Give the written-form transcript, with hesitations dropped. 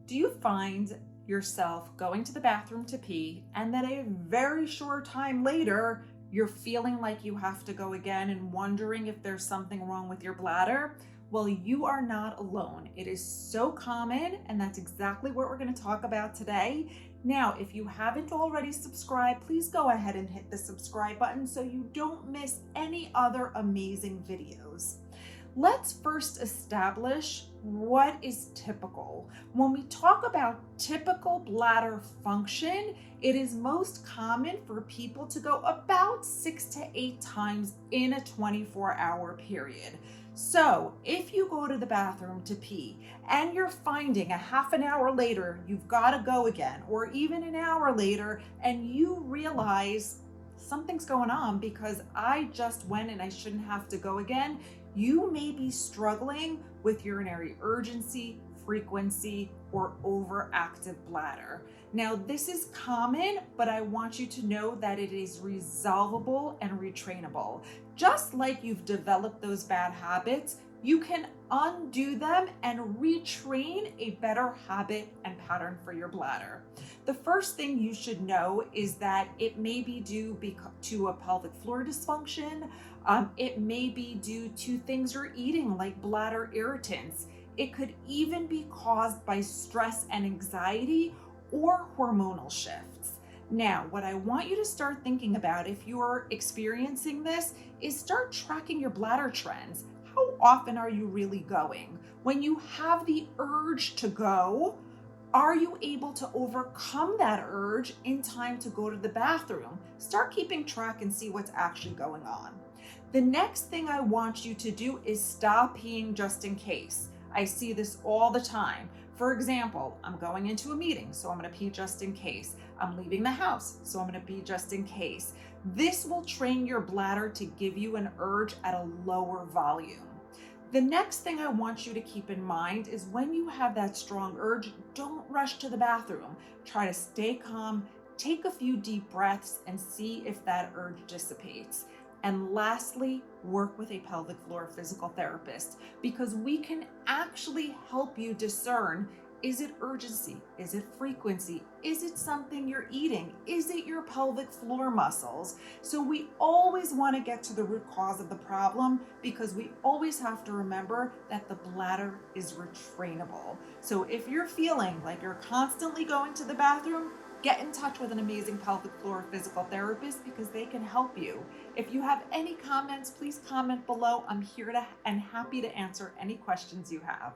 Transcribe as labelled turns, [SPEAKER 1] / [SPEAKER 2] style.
[SPEAKER 1] Do you find yourself going to the bathroom to pee and then a very short time later, you're feeling like you have to go again and wondering if there's something wrong with your bladder? Well, you are not alone. It is so common, and that's exactly what we're going to talk about today. Now, if you haven't already subscribed, please go ahead and hit the subscribe button so you don't miss any other amazing videos. Let's first establish what is typical. When we talk about typical bladder function, it is most common for people to go about 6 to 8 times in a 24-hour period. So if you go to the bathroom to pee and you're finding a half an hour later you've got to go again, or even an hour later, and you realize something's going on because I just went and I shouldn't have to go again, you may be struggling with urinary urgency, frequency, or overactive bladder. Now, this is common, but I want you to know that it is resolvable and retrainable. Just like you've developed those bad habits, you can undo them and retrain a better habit and pattern for your bladder. The first thing you should know is that it may be due to a pelvic floor dysfunction. It may be due to things you're eating, like bladder irritants. It could even be caused by stress and anxiety or hormonal shifts. Now, what I want you to start thinking about if you're experiencing this is start tracking your bladder trends. How often are you really going? When you have the urge to go, are you able to overcome that urge in time to go to the bathroom? Start keeping track and see what's actually going on. The next thing I want you to do is stop peeing just in case. I see this all the time. For example, I'm going into a meeting, so I'm going to pee just in case. I'm leaving the house, so I'm going to pee just in case. This will train your bladder to give you an urge at a lower volume. The next thing I want you to keep in mind is when you have that strong urge, don't rush to the bathroom. Try to stay calm, take a few deep breaths, and see if that urge dissipates. And lastly, work with a pelvic floor physical therapist, because we can actually help you discern, is it urgency? Is it frequency? Is it something you're eating? Is it your pelvic floor muscles? So we always want to get to the root cause of the problem, because we always have to remember that the bladder is retrainable. So if you're feeling like you're constantly going to the bathroom, get in touch with an amazing pelvic floor physical therapist, because they can help you. If you have any comments, please comment below. I'm here and happy to answer any questions you have.